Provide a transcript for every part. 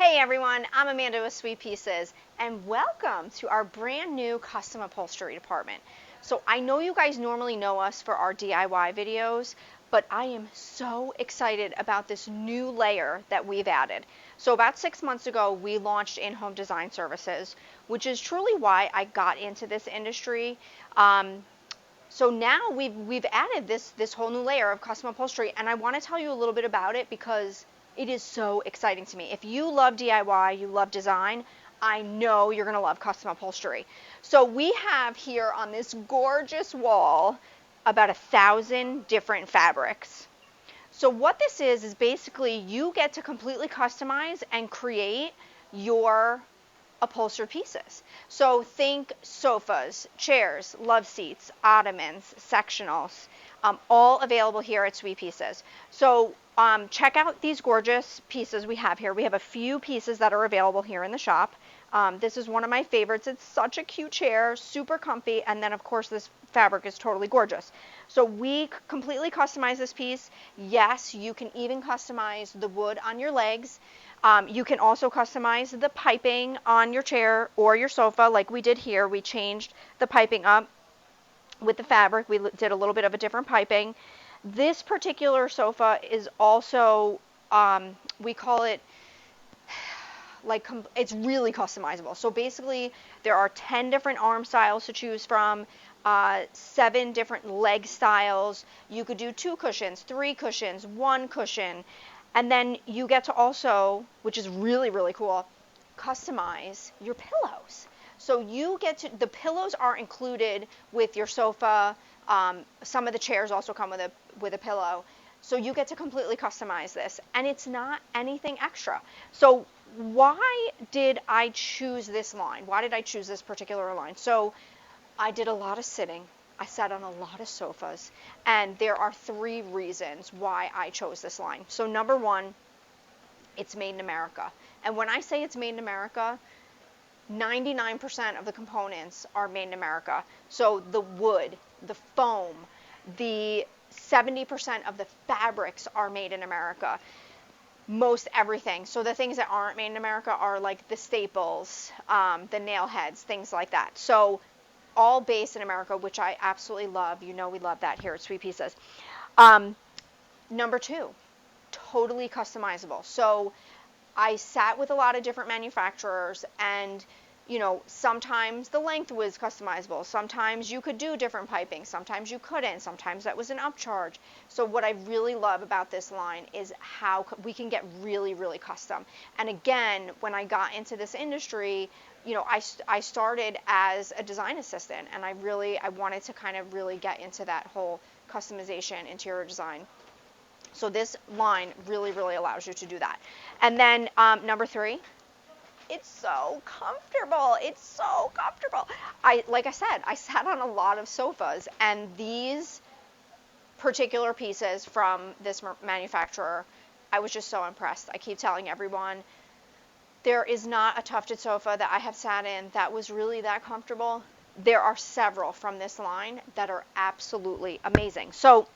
Hey everyone, I'm Amanda with Sweet Pieces, and welcome to our brand new custom upholstery department. So I know you guys normally know us for our DIY videos, but I am so excited about this new layer that we've added. So about 6 months ago, we launched in-home design services, which is truly why I got into this industry. So now we've added this whole new layer of custom upholstery, and I want to tell you a little bit about it because it is so exciting to me. If you love DIY, you love design, I know you're going to love custom upholstery. So we have here on this gorgeous wall about 1,000 different fabrics. So what this is basically you get to completely customize and create your upholstered pieces. So think sofas, chairs, love seats, ottomans, sectionals, all available here at Sweet Pieces. So check out these gorgeous pieces we have here. We have a few pieces that are available here in the shop. This is one of my favorites. It's such a cute chair, super comfy, and then of course this fabric is totally gorgeous. So we completely customize this piece. Yes, you can even customize the wood on your legs. You can also customize the piping on your chair or your sofa like we did here. We changed the piping up with the fabric. We did a little bit of a different piping. This particular sofa is also, we call it, it's really customizable. So basically there are 10 different arm styles to choose from, 7 different leg styles. You could do 2 cushions, 3 cushions, 1 cushion. And then you get to also, which is really, really cool, customize your pillows. So you get to, the pillows are included with your sofa. Some of the chairs also come with a pillow. So you get to completely customize this, and it's not anything extra. So why did I choose this line? Why did I choose this particular line? So I did a lot of sitting. I sat on a lot of sofas, and there are 3 reasons why I chose this line. So number 1, it's made in America. And when I say it's made in America, 99% of the components are made in America. So the wood, the foam, the 70% of the fabrics are made in America. Most everything. So the things that aren't made in America are like the staples, the nail heads, things like that. So all based in America, which I absolutely love. You know we love that here at Sweet Pieces. Number 2, totally customizable. So I sat with a lot of different manufacturers, and you know, sometimes the length was customizable. Sometimes you could do different piping. Sometimes you couldn't. Sometimes that was an upcharge. So what I really love about this line is how we can get really, really custom. And again, when I got into this industry, you know, I started as a design assistant, and I wanted to kind of really get into that whole customization, interior design. So this line really, really allows you to do that. And then number 3, it's so comfortable. It's so comfortable. Like I said, I sat on a lot of sofas, and these particular pieces from this manufacturer, I was just so impressed. I keep telling everyone, there is not a tufted sofa that I have sat in that was really that comfortable. There are several from this line that are absolutely amazing. So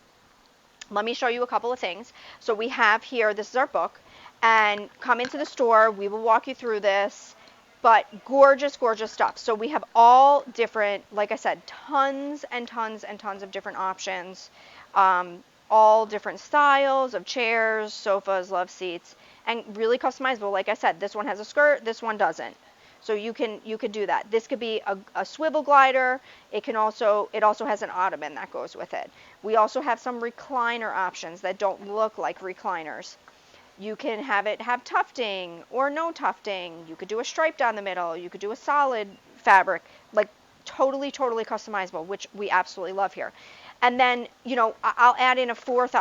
let me show you a couple of things. So we have here, this is our book, and come into the store. We will walk you through this, but gorgeous, gorgeous stuff. So we have all different, like I said, tons and tons and tons of different options, all different styles of chairs, sofas, love seats, and really customizable. Like I said, this one has a skirt, this one doesn't. So you could do that. This could be a swivel glider. It also has an ottoman that goes with it. We also have some recliner options that don't look like recliners. You can have it have tufting or no tufting. You could do a stripe down the middle. You could do a solid fabric, like totally, totally customizable, which we absolutely love here. And then, you know, I'll add in a fourth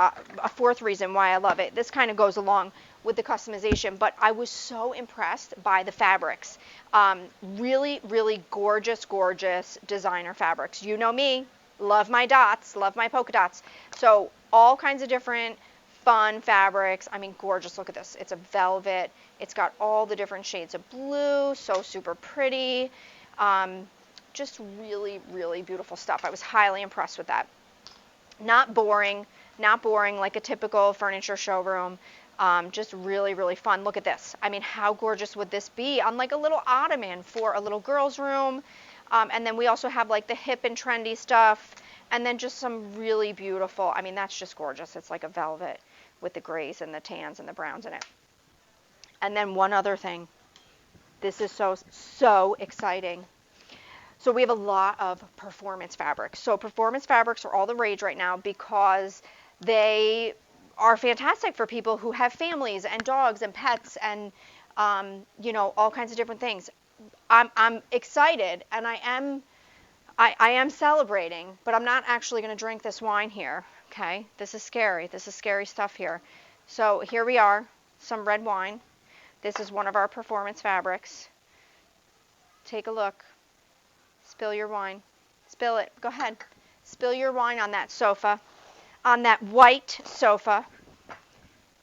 reason why I love it. This kind of goes along with the customization, but I was so impressed by the fabrics. Really, really gorgeous, gorgeous designer fabrics. You know me, love my dots, love my polka dots. So all kinds of different fun fabrics. I mean, gorgeous. Look at this. It's a velvet. It's got all the different shades of blue. So super pretty. Just really, really beautiful stuff. I was highly impressed with that. Not boring like a typical furniture showroom. Just really, really fun. Look at this. I mean, how gorgeous would this be on like a little ottoman for a little girl's room? And then we also have like the hip and trendy stuff, and then just some really beautiful, I mean, that's just gorgeous. It's like a velvet with the grays and the tans and the browns in it. And then one other thing. This is so exciting. So we have a lot of performance fabrics. So performance fabrics are all the rage right now because they are fantastic for people who have families and dogs and pets and all kinds of different things. I'm excited, and I am celebrating, but I'm not actually going to drink this wine here. Okay, this is scary. This is scary stuff here. So here we are, some red wine. This is one of our performance fabrics. Take a look. Spill your wine. Spill it. Go ahead. Spill your wine on that sofa, on that white sofa.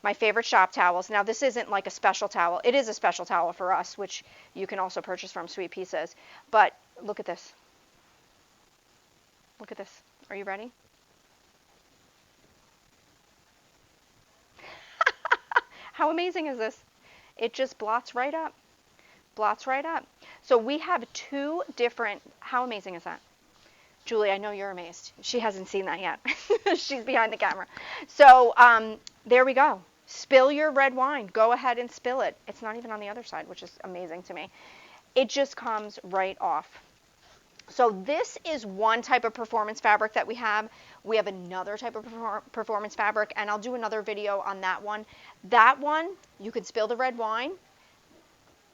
My favorite shop towels. Now, this isn't like a special towel. It is a special towel for us, which you can also purchase from Sweet Pieces. But look at this. Look at this. Are you ready? How amazing is this? It just blots right up. Blots right up. So we have two different, how amazing is that? Julie, I know you're amazed. She hasn't seen that yet. She's behind the camera. So there we go. Spill your red wine. Go ahead and spill it. It's not even on the other side, which is amazing to me. It just comes right off. So this is one type of performance fabric that we have. We have another type of performance fabric, and I'll do another video on that one. That one, you could spill the red wine.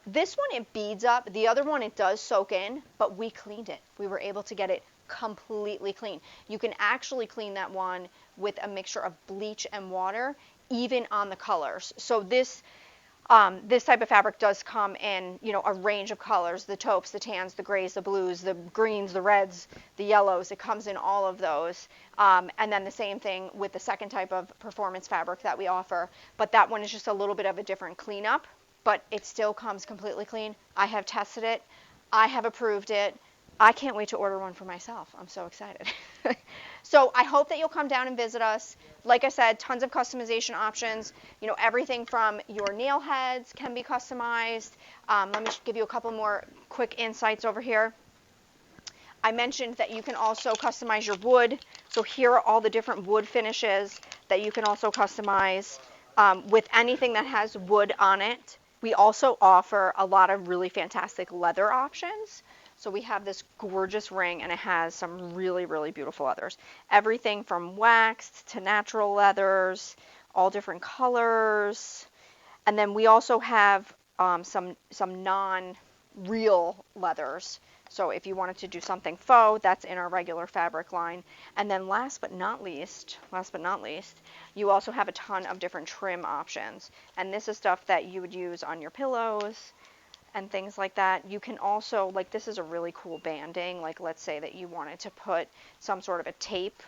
This one, it beads up. The other one, it does soak in, but we cleaned it. We were able to get it completely clean. You can actually clean that one with a mixture of bleach and water, even on the colors. So this type of fabric does come in, a range of colors: the taupes, the tans, the grays, the blues, the greens, the reds, the yellows. It comes in all of those. And then the same thing with the second type of performance fabric that we offer. But that one is just a little bit of a different cleanup, but it still comes completely clean. I have tested it. I have approved it. I can't wait to order one for myself. I'm so excited. So I hope that you'll come down and visit us. Like I said, tons of customization options. Everything from your nail heads can be customized. Let me give you a couple more quick insights over here. I mentioned that you can also customize your wood. So here are all the different wood finishes that you can also customize with anything that has wood on it. We also offer a lot of really fantastic leather options. So we have this gorgeous ring, and it has some really, really beautiful leathers. Everything from waxed to natural leathers, all different colors. And then we also have some non-real leathers. So if you wanted to do something faux, that's in our regular fabric line. And then last but not least, you also have a ton of different trim options. And this is stuff that you would use on your pillows and things like that. You can also, like, this is a really cool banding. Like, let's say that you wanted to put some sort of a tape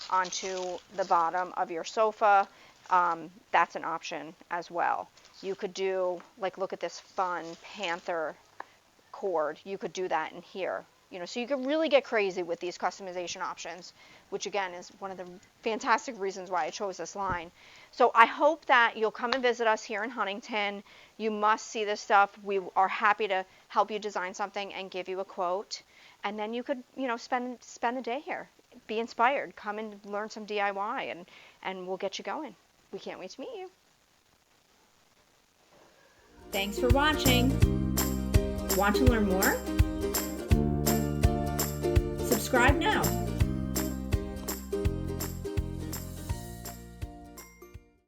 onto the bottom of your sofa. That's an option as well. You could do, like, look at this fun panther cord. You could do that in here. So you can really get crazy with these customization options, which again is one of the fantastic reasons why I chose this line. So I hope that you'll come and visit us here in Huntington. You must see this stuff. We are happy to help you design something and give you a quote. And then you could, spend the day here. Be inspired. Come and learn some DIY, and we'll get you going. We can't wait to meet you. Thanks for watching. Want to learn more? Subscribe now.